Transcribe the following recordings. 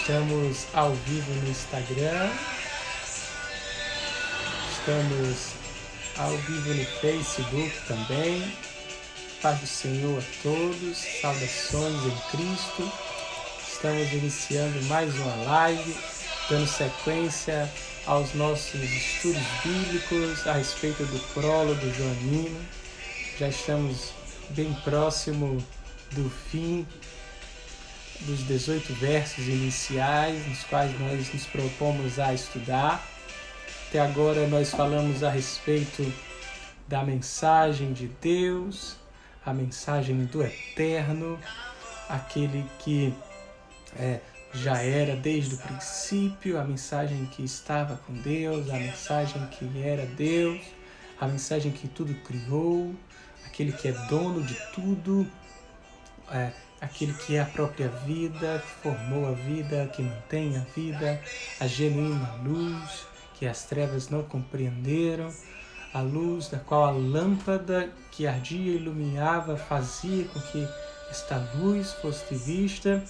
Estamos ao vivo no Instagram, estamos ao vivo no Facebook também. Paz do Senhor a todos, saudações em Cristo. Estamos iniciando mais uma live, dando sequência aos nossos estudos bíblicos a respeito do prólogo joanino. Já estamos bem próximo do fim dos 18 versos iniciais, nos quais nós nos propomos a estudar. Até agora nós falamos a respeito da mensagem de Deus, a mensagem do Eterno, aquele que já era desde o princípio, a mensagem que estava com Deus, a mensagem que era Deus, a mensagem que tudo criou, aquele que é dono de tudo, aquele que é a própria vida, que formou a vida, que mantém a vida, a genuína luz, que as trevas não compreenderam, a luz da qual a lâmpada que ardia e iluminava fazia com que esta luz fosse vista,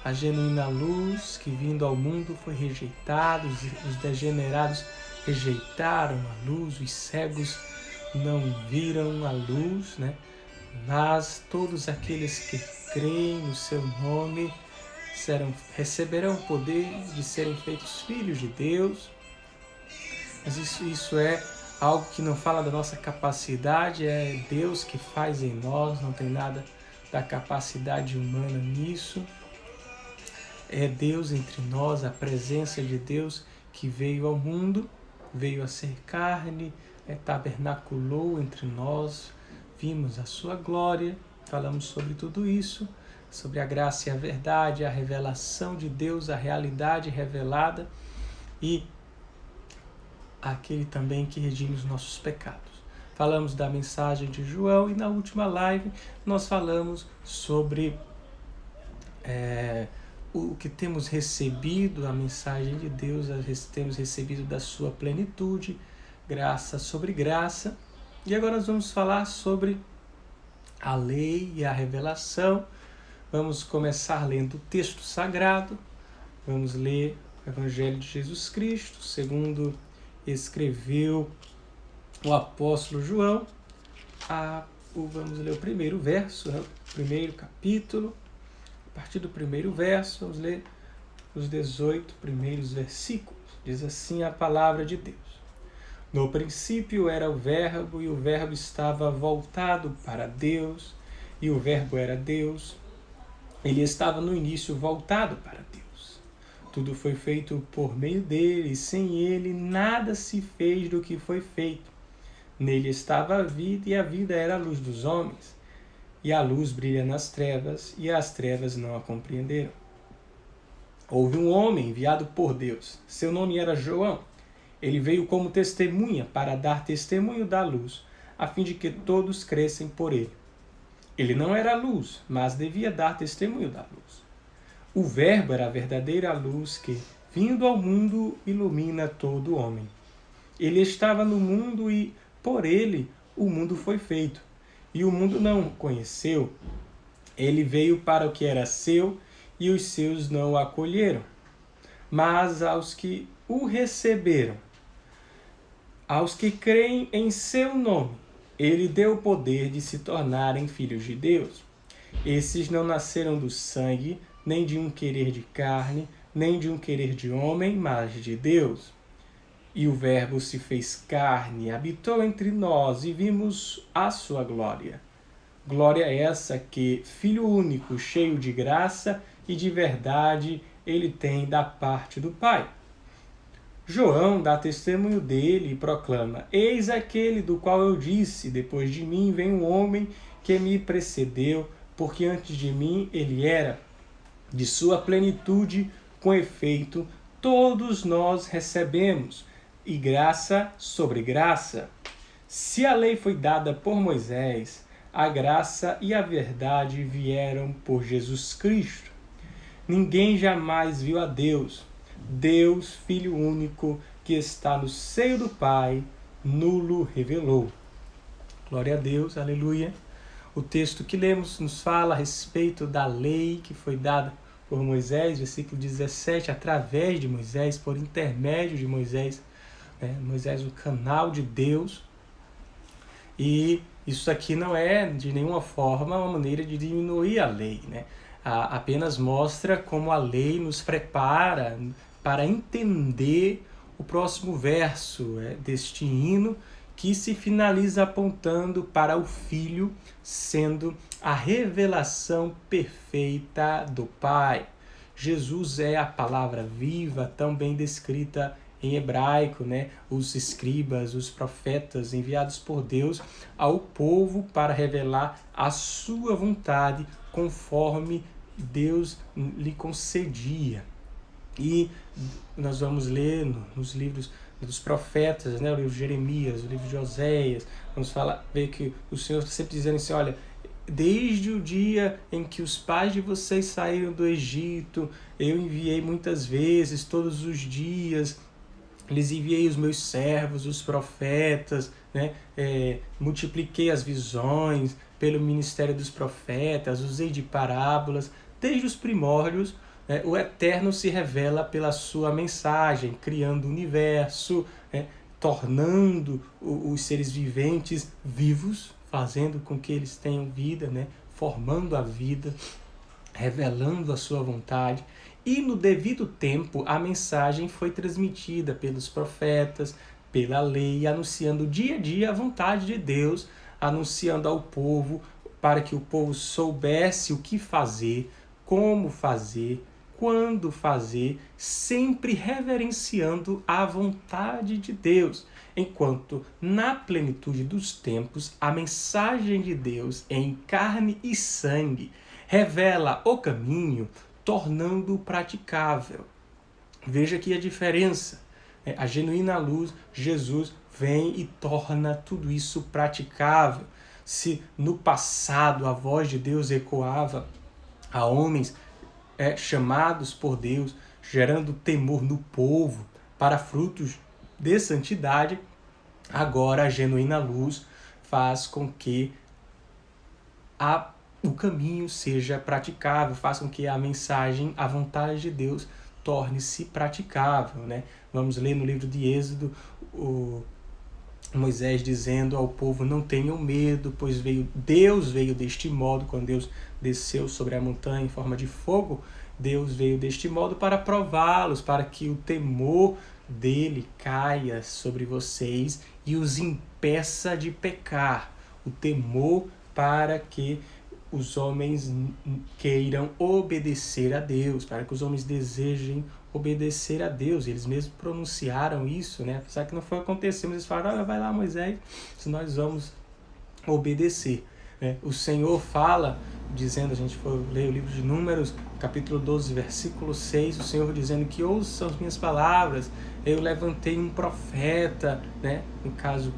a genuína luz que vindo ao mundo foi rejeitada, os degenerados rejeitaram a luz, os cegos não viram a luz, Mas todos aqueles que creem no seu nome receberão o poder de serem feitos filhos de Deus. Mas isso é algo que não fala da nossa capacidade, é Deus que faz em nós, não tem nada da capacidade humana nisso. É Deus entre nós, a presença de Deus que veio ao mundo, veio a ser carne, tabernaculou entre nós, vimos a sua glória, falamos sobre tudo isso, sobre a graça e a verdade, a revelação de Deus, a realidade revelada e aquele também que redime os nossos pecados. Falamos da mensagem de João e na última live nós falamos sobre o que temos recebido, a mensagem de Deus, temos recebido da sua plenitude, graça sobre graça. E agora nós vamos falar sobre a lei e a revelação. Vamos começar lendo o texto sagrado. Vamos ler o Evangelho de Jesus Cristo, segundo escreveu o apóstolo João. Vamos ler o primeiro verso, o primeiro capítulo. A partir do primeiro verso, vamos ler os 18 primeiros versículos. Diz assim a palavra de Deus. No princípio era o Verbo, e o Verbo estava voltado para Deus, e o Verbo era Deus. Ele estava no início voltado para Deus. Tudo foi feito por meio dele, e sem ele nada se fez do que foi feito. Nele estava a vida, e a vida era a luz dos homens. E a luz brilha nas trevas, e as trevas não a compreenderam. Houve um homem enviado por Deus. Seu nome era João. Ele veio como testemunha para dar testemunho da luz, a fim de que todos crescem por ele. Ele não era luz, mas devia dar testemunho da luz. O Verbo era a verdadeira luz que, vindo ao mundo, ilumina todo homem. Ele estava no mundo e, por ele, o mundo foi feito. E o mundo não o conheceu. Ele veio para o que era seu, e os seus não o acolheram. Mas aos que o receberam, aos que creem em seu nome, ele deu o poder de se tornarem filhos de Deus. Esses não nasceram do sangue, nem de um querer de carne, nem de um querer de homem, mas de Deus. E o Verbo se fez carne, habitou entre nós e vimos a sua glória. Glória essa que, Filho único, cheio de graça e de verdade, ele tem da parte do Pai. João dá testemunho dele e proclama: Eis aquele do qual eu disse, depois de mim vem um homem que me precedeu, porque antes de mim ele era. De sua plenitude, com efeito, todos nós recebemos, e graça sobre graça. Se a lei foi dada por Moisés, a graça e a verdade vieram por Jesus Cristo. Ninguém jamais viu a Deus. Deus, Filho único, que está no seio do Pai, nulo revelou. Glória a Deus, aleluia. O texto que lemos nos fala a respeito da lei que foi dada por Moisés, versículo 17, através de Moisés, por intermédio de Moisés, né? Moisés, o canal de Deus. E isso aqui não é de nenhuma forma uma maneira de diminuir a lei, né? Apenas mostra como a lei nos prepara para entender o próximo verso deste hino, que se finaliza apontando para o Filho, sendo a revelação perfeita do Pai. Jesus é a palavra viva, tão bem descrita em hebraico, né? Os escribas, os profetas enviados por Deus ao povo para revelar a sua vontade conforme Deus lhe concedia. E nós vamos ler nos livros dos profetas, né? O livro de Jeremias, o livro de Oséias, vamos ver que o Senhor está sempre dizendo assim, olha, desde o dia em que os pais de vocês saíram do Egito, eu enviei muitas vezes, todos os dias, lhes enviei os meus servos, os profetas, né? Multipliquei as visões pelo ministério dos profetas, usei de parábolas, desde os primórdios, né? O Eterno se revela pela sua mensagem, criando o universo, né? Tornando os seres viventes vivos, fazendo com que eles tenham vida, né? Formando a vida, revelando a sua vontade. E no devido tempo, a mensagem foi transmitida pelos profetas, pela lei, anunciando dia a dia a vontade de Deus, anunciando ao povo, para que o povo soubesse o que fazer, como fazer, quando fazer, sempre reverenciando a vontade de Deus. Enquanto, na plenitude dos tempos, a mensagem de Deus em carne e sangue revela o caminho, tornando-o praticável. Veja aqui a diferença. A genuína luz, Jesus, vem e torna tudo isso praticável. Se no passado a voz de Deus ecoava a homens chamados por Deus, gerando temor no povo para frutos de santidade, agora a genuína luz faz com que o caminho seja praticável, faz com que a mensagem, a vontade de Deus, torne-se praticável, né? Vamos ler no livro de Êxodo, Moisés dizendo ao povo, não tenham medo, pois Deus veio deste modo, quando Deus desceu sobre a montanha em forma de fogo, Deus veio deste modo para prová-los, para que o temor dele caia sobre vocês e os impeça de pecar. O temor para que os homens queiram obedecer a Deus, para que os homens desejem obedecer a Deus. Eles mesmos pronunciaram isso, né? Apesar que não foi acontecer, mas eles falaram, olha, vai lá Moisés, se nós vamos obedecer. O Senhor fala, dizendo, a gente for ler o livro de Números, capítulo 12, versículo 6, o Senhor dizendo que ouçam as minhas palavras, eu levantei um profeta, né? No caso,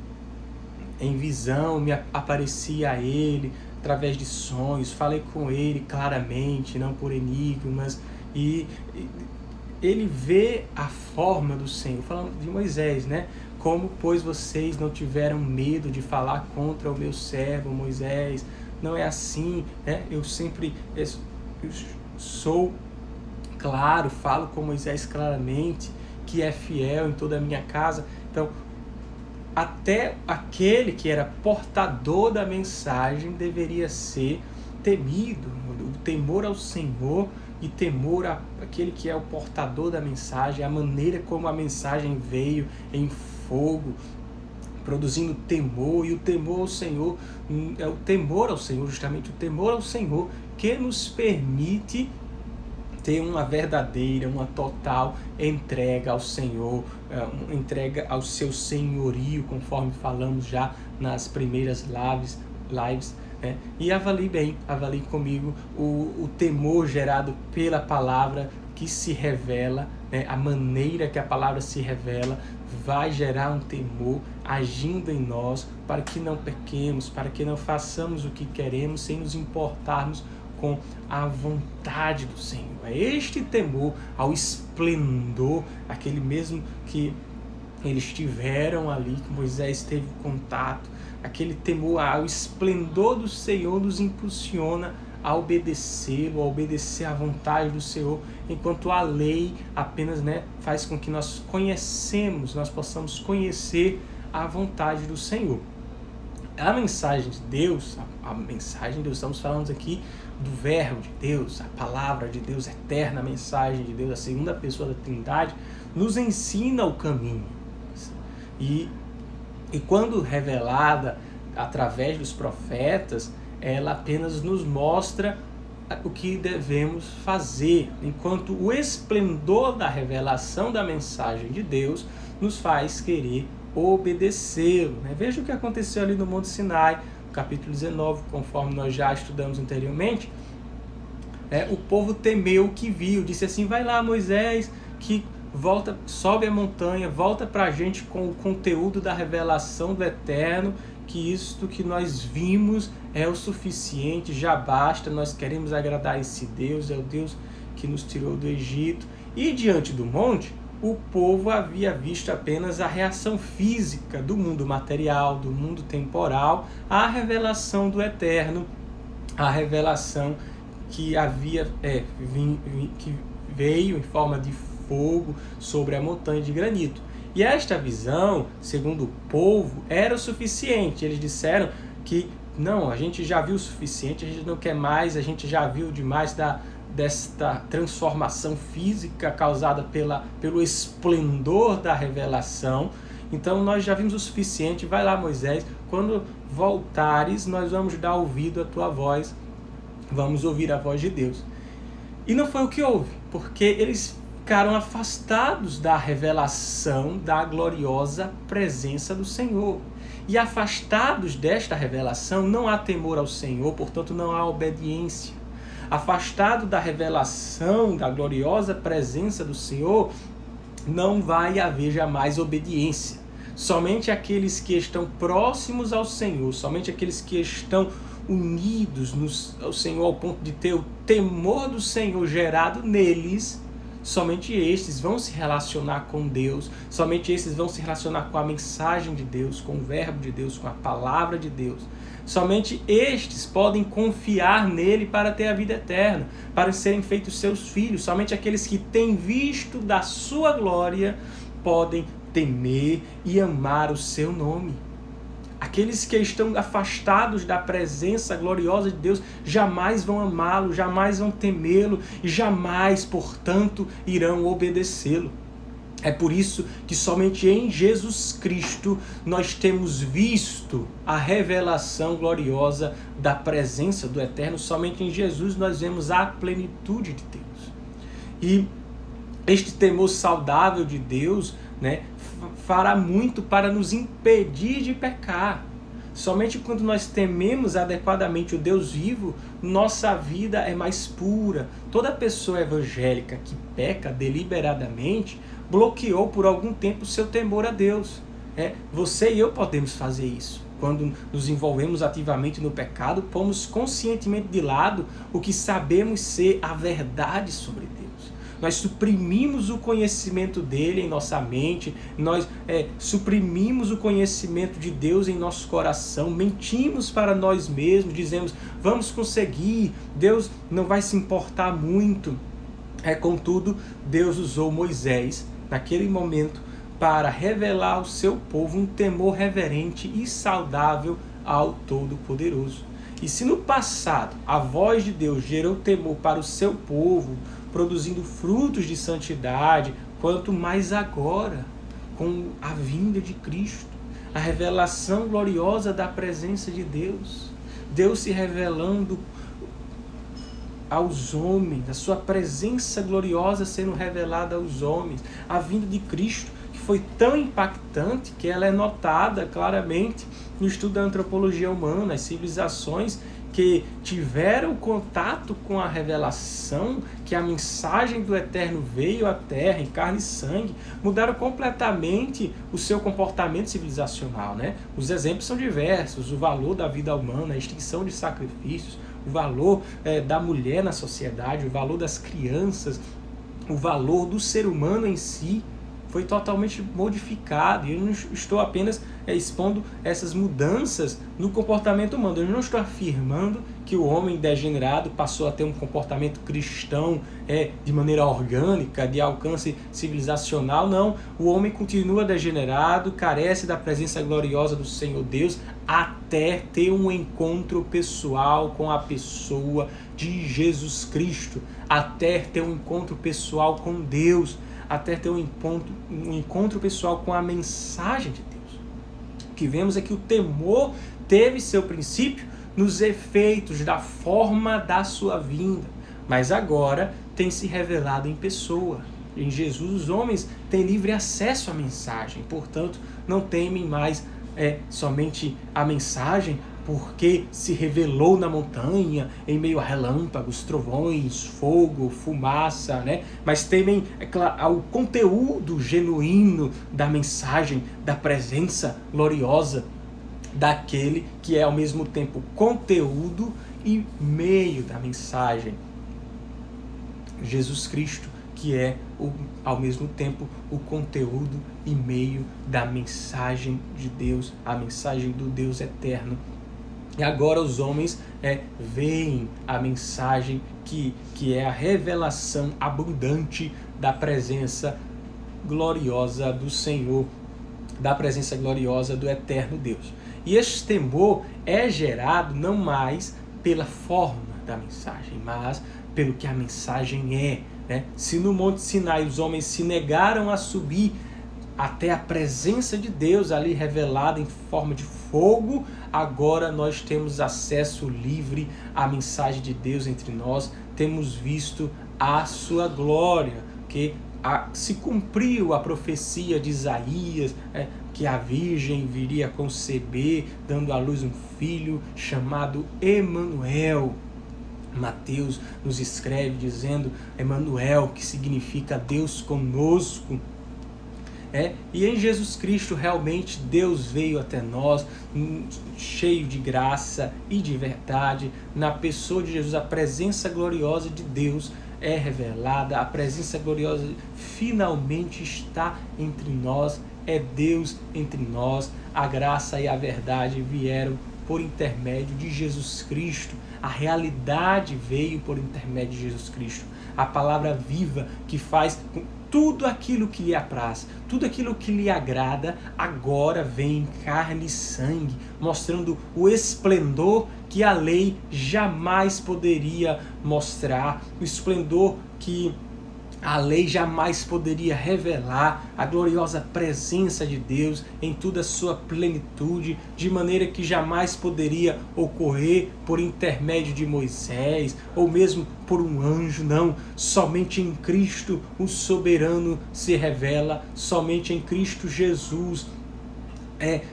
em visão, me apareci a ele, através de sonhos, falei com ele claramente, não por enigmas, e ele vê a forma do Senhor, falando de Moisés, né? Como, pois, vocês não tiveram medo de falar contra o meu servo Moisés? Não é assim, né? Eu sempre sou claro, falo com Moisés claramente, que é fiel em toda a minha casa. Então, até aquele que era portador da mensagem deveria ser temido. O temor ao Senhor e temor àquele que é o portador da mensagem, a maneira como a mensagem veio em fogo, produzindo temor, e o temor ao Senhor, é o temor ao Senhor, justamente o temor ao Senhor, que nos permite ter uma verdadeira, uma total entrega ao Senhor, entrega ao seu senhorio, conforme falamos já nas primeiras lives, né? E avalie comigo o temor gerado pela palavra que se revela, né? A maneira que a palavra se revela vai gerar um temor agindo em nós, para que não pequemos, para que não façamos o que queremos sem nos importarmos com a vontade do Senhor. É este temor ao esplendor, aquele mesmo que eles tiveram ali, que Moisés teve contato, aquele temor ao esplendor do Senhor nos impulsiona a obedecê-lo, a obedecer à vontade do Senhor, enquanto a lei apenas, faz com que nós possamos conhecer a vontade do Senhor. A mensagem de Deus, estamos falando aqui do Verbo de Deus, a palavra de Deus eterna, a mensagem de Deus, a segunda pessoa da Trindade, nos ensina o caminho. E quando revelada através dos profetas, ela apenas nos mostra o que devemos fazer, enquanto o esplendor da revelação da mensagem de Deus nos faz querer obedecê-lo. Veja o que aconteceu ali no Monte Sinai, no capítulo 19, conforme nós já estudamos anteriormente. O povo temeu o que viu, disse assim: vai lá, Moisés, que volta, sobe a montanha, volta para a gente com o conteúdo da revelação do Eterno, que isto que nós vimos é o suficiente, já basta, nós queremos agradar esse Deus, é o Deus que nos tirou do Egito. E diante do monte, o povo havia visto apenas a reação física do mundo material, do mundo temporal, à revelação do Eterno, a revelação que que veio em forma de fogo sobre a montanha de granito. E esta visão, segundo o povo, era o suficiente. Eles disseram que não, a gente já viu o suficiente, a gente não quer mais, a gente já viu demais desta transformação física causada pelo esplendor da revelação. Então nós já vimos o suficiente, vai lá, Moisés, quando voltares nós vamos dar ouvido à tua voz, vamos ouvir a voz de Deus. E não foi o que houve, porque eles ficaram afastados da revelação da gloriosa presença do Senhor. E afastados desta revelação não há temor ao Senhor, portanto não há obediência. Afastado da revelação da gloriosa presença do Senhor, não vai haver jamais obediência. Somente aqueles que estão próximos ao Senhor, somente aqueles que estão unidos ao Senhor ao ponto de ter o temor do Senhor gerado neles, somente estes vão se relacionar com Deus, somente estes vão se relacionar com a mensagem de Deus, com o Verbo de Deus, com a palavra de Deus. Somente estes podem confiar nele para ter a vida eterna, para serem feitos seus filhos. Somente aqueles que têm visto da sua glória podem temer e amar o seu nome. Aqueles que estão afastados da presença gloriosa de Deus jamais vão amá-lo, jamais vão temê-lo e jamais, portanto, irão obedecê-lo. É por isso que somente em Jesus Cristo nós temos visto a revelação gloriosa da presença do Eterno. Somente em Jesus nós vemos a plenitude de Deus. E este temor saudável de Deus, fará muito para nos impedir de pecar. Somente quando nós tememos adequadamente o Deus vivo, nossa vida é mais pura. Toda pessoa evangélica que peca deliberadamente bloqueou por algum tempo o seu temor a Deus. Você e eu podemos fazer isso. Quando nos envolvemos ativamente no pecado, pomos conscientemente de lado o que sabemos ser a verdade sobre Deus. Nós suprimimos o conhecimento dele em nossa mente, nós suprimimos o conhecimento de Deus em nosso coração, mentimos para nós mesmos, dizemos, vamos conseguir, Deus não vai se importar muito. Contudo, Deus usou Moisés, naquele momento, para revelar ao seu povo um temor reverente e saudável ao Todo-Poderoso. E se no passado a voz de Deus gerou temor para o seu povo, produzindo frutos de santidade, quanto mais agora, com a vinda de Cristo, a revelação gloriosa da presença de Deus, Deus se revelando aos homens, a sua presença gloriosa sendo revelada aos homens, a vinda de Cristo, que foi tão impactante que ela é notada claramente no estudo da antropologia humana, as civilizações que tiveram contato com a revelação, que a mensagem do Eterno veio à Terra em carne e sangue, mudaram completamente o seu comportamento civilizacional. Os exemplos são diversos, o valor da vida humana, a extinção de sacrifícios, o valor da mulher na sociedade, o valor das crianças, o valor do ser humano em si, foi totalmente modificado. E eu não estou apenas expondo essas mudanças no comportamento humano. Eu não estou afirmando que o homem degenerado passou a ter um comportamento cristão de maneira orgânica, de alcance civilizacional. Não, o homem continua degenerado, carece da presença gloriosa do Senhor Deus, até ter um encontro pessoal com a pessoa de Jesus Cristo, até ter um encontro pessoal com Deus, até ter um encontro pessoal com a mensagem de Deus. O que vemos é que o temor teve seu princípio nos efeitos da forma da sua vinda, mas agora tem se revelado em pessoa. Em Jesus os homens têm livre acesso à mensagem, portanto não temem mais somente a mensagem, porque se revelou na montanha, em meio a relâmpagos, trovões, fogo, fumaça, né? Mas temem ao conteúdo genuíno da mensagem, da presença gloriosa daquele que é ao mesmo tempo conteúdo e meio da mensagem. Jesus Cristo, que é ao mesmo tempo o conteúdo e meio da mensagem de Deus, a mensagem do Deus eterno. E agora os homens veem a mensagem que é a revelação abundante da presença gloriosa do Senhor, da presença gloriosa do eterno Deus. E esse temor é gerado não mais pela forma da mensagem, mas pelo que a mensagem é. Né? Se no Monte Sinai os homens se negaram a subir até a presença de Deus ali revelada em forma de fogo, agora nós temos acesso livre à mensagem de Deus entre nós, temos visto a sua glória, que se cumpriu a profecia de Isaías, que a Virgem viria a conceber, dando à luz um filho chamado Emanuel. Mateus nos escreve dizendo Emanuel, que significa Deus conosco. E em Jesus Cristo realmente Deus veio até nós cheio de graça e de verdade. Na pessoa de Jesus a presença gloriosa de Deus é revelada, a presença gloriosa finalmente está entre nós, é Deus entre nós. A graça e a verdade vieram por intermédio de Jesus Cristo, a realidade veio por intermédio de Jesus Cristo, a palavra viva que faz tudo aquilo que lhe apraz, tudo aquilo que lhe agrada, agora vem em carne e sangue, mostrando o esplendor que a lei jamais poderia mostrar, o esplendor que a lei jamais poderia revelar, a gloriosa presença de Deus em toda a sua plenitude, de maneira que jamais poderia ocorrer por intermédio de Moisés, ou mesmo por um anjo, não. Somente em Cristo o soberano se revela, somente em Cristo Jesus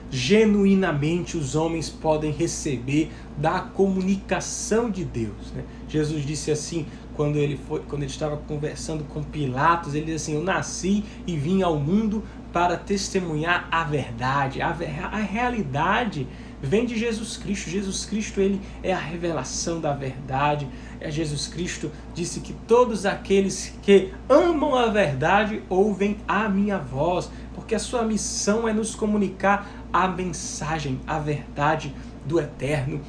genuinamente os homens podem receber da comunicação de Deus. Né? Jesus disse assim, quando ele estava conversando com Pilatos, ele disse assim: eu nasci e vim ao mundo para testemunhar a verdade. A realidade vem de Jesus Cristo. Jesus Cristo, ele é a revelação da verdade. Jesus Cristo disse que todos aqueles que amam a verdade ouvem a minha voz, porque a sua missão é nos comunicar a mensagem, a verdade do eterno.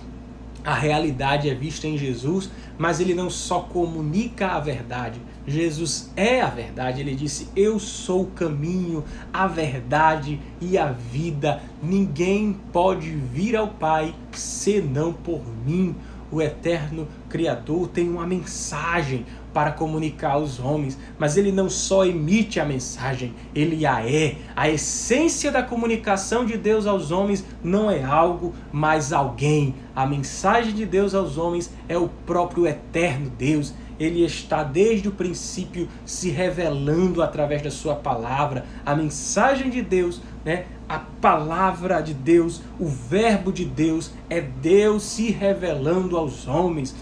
A realidade é vista em Jesus, mas ele não só comunica a verdade, Jesus é a verdade. Ele disse: eu sou o caminho, a verdade e a vida. Ninguém pode vir ao Pai senão por mim. O eterno Criador tem uma mensagem para comunicar aos homens, mas ele não só emite a mensagem, ele a é. A essência da comunicação de Deus aos homens não é algo, mas alguém. A mensagem de Deus aos homens é o próprio eterno Deus. Ele está desde o princípio se revelando através da sua palavra. A mensagem de Deus, né? A palavra de Deus, o verbo de Deus, é Deus se revelando aos homens.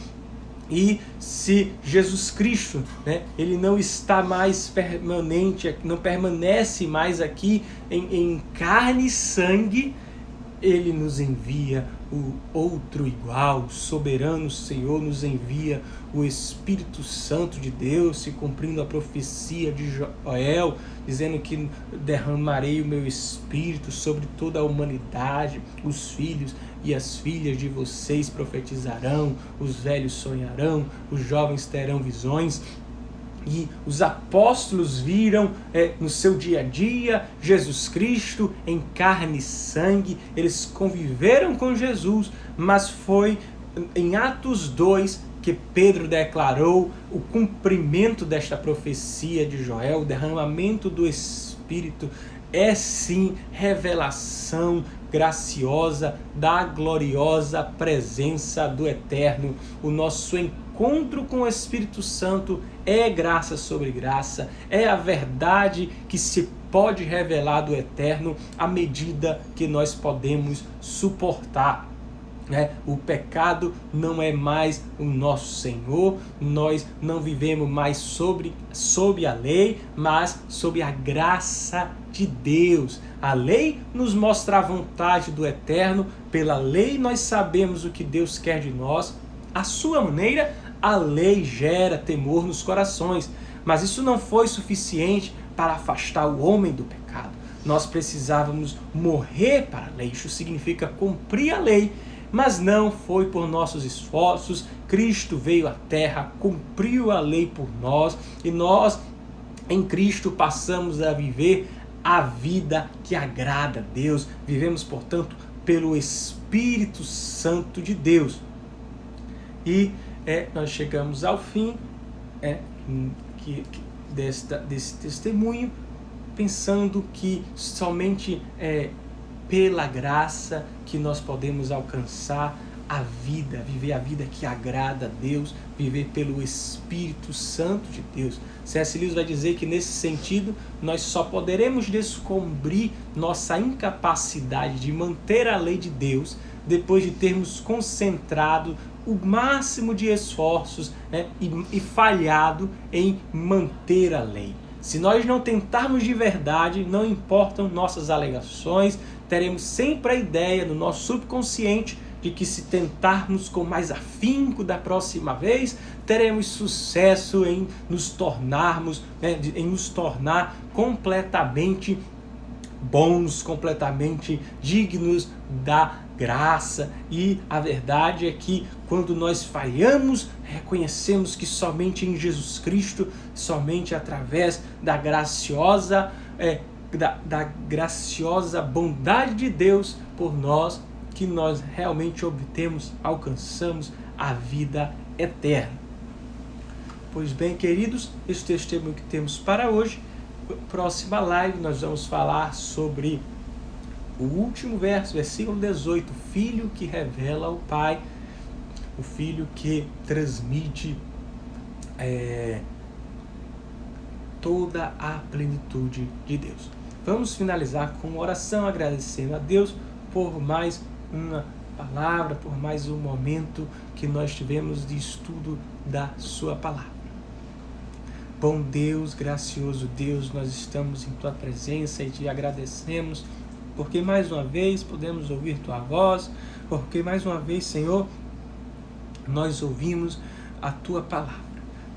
E se Jesus Cristo, né, ele não está mais permanente, não permanece mais aqui em carne e sangue, Ele nos envia o outro igual, o soberano Senhor nos envia o Espírito Santo de Deus, se cumprindo a profecia de Joel, dizendo que derramarei o meu Espírito sobre toda a humanidade, os filhos e as filhas de vocês profetizarão, os velhos sonharão, os jovens terão visões. E os apóstolos viram no seu dia a dia Jesus Cristo em carne e sangue, eles conviveram com Jesus, mas foi em Atos 2 que Pedro declarou o cumprimento desta profecia de Joel, o derramamento do Espírito é sim revelação graciosa da gloriosa presença do Eterno. O nosso encontro com o Espírito Santo é graça sobre graça, é a verdade que se pode revelar do Eterno à medida que nós podemos suportar. O pecado não é mais o nosso Senhor, nós não vivemos mais sob a lei, mas sob a graça de Deus. A lei nos mostra a vontade do Eterno, pela lei nós sabemos o que Deus quer de nós. À sua maneira, a lei gera temor nos corações, mas isso não foi suficiente para afastar o homem do pecado. Nós precisávamos morrer para a lei, isso significa cumprir a lei, mas não foi por nossos esforços. Cristo veio à terra, cumpriu a lei por nós, e nós em Cristo passamos a viver a vida que agrada a Deus. Vivemos, portanto, pelo Espírito Santo de Deus. E nós chegamos ao fim desse testemunho, pensando que somente pela graça que nós podemos alcançar a vida, viver a vida que agrada a Deus, viver pelo Espírito Santo de Deus. C.S. Lewis vai dizer que nesse sentido nós só poderemos descobrir nossa incapacidade de manter a lei de Deus depois de termos concentrado o máximo de esforços e falhado em manter a lei. Se nós não tentarmos de verdade, não importam nossas alegações, teremos sempre a ideia no nosso subconsciente de que se tentarmos com mais afinco da próxima vez, teremos sucesso em nos tornarmos, em nos tornar completamente bons, completamente dignos da graça. E a verdade é que quando nós falhamos, reconhecemos que somente em Jesus Cristo, somente através da graciosa bondade de Deus por nós, que nós realmente alcançamos a vida eterna. Pois bem, queridos, esse testemunho que temos para hoje. Próxima live nós vamos falar sobre o último verso, versículo 18, o filho que revela o Pai, o filho que transmite toda a plenitude de Deus. Vamos finalizar com uma oração, agradecendo a Deus por mais uma palavra, por mais um momento que nós tivemos de estudo da sua palavra. Bom Deus, gracioso Deus, nós estamos em Tua presença e Te agradecemos, porque mais uma vez podemos ouvir Tua voz, porque mais uma vez, Senhor, nós ouvimos a Tua palavra.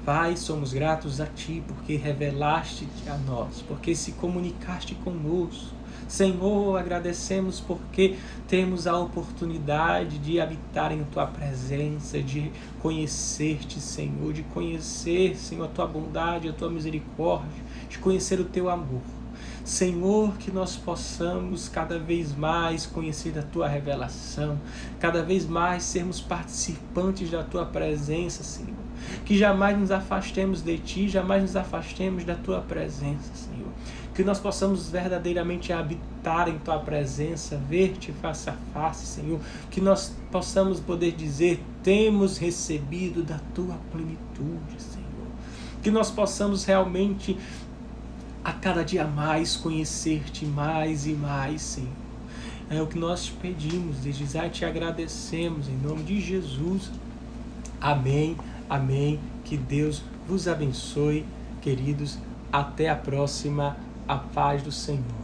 Pai, somos gratos a Ti, porque revelaste-te a nós, porque se comunicaste conosco. Senhor, agradecemos porque temos a oportunidade de habitar em Tua presença, de conhecer-te, Senhor, de conhecer, Senhor, a Tua bondade, a Tua misericórdia, de conhecer o Teu amor. Senhor, que nós possamos cada vez mais conhecer da Tua revelação, cada vez mais sermos participantes da Tua presença, Senhor. Que jamais nos afastemos de Ti, jamais nos afastemos da Tua presença, Senhor. Que nós possamos verdadeiramente habitar em Tua presença, ver-te face a face, Senhor. Que nós possamos poder dizer, temos recebido da Tua plenitude, Senhor. Que nós possamos realmente, a cada dia mais, conhecer-te mais e mais, Senhor. É o que nós te pedimos, desde já te agradecemos, em nome de Jesus. Amém, amém. Que Deus vos abençoe, queridos. Até a próxima. A paz do Senhor.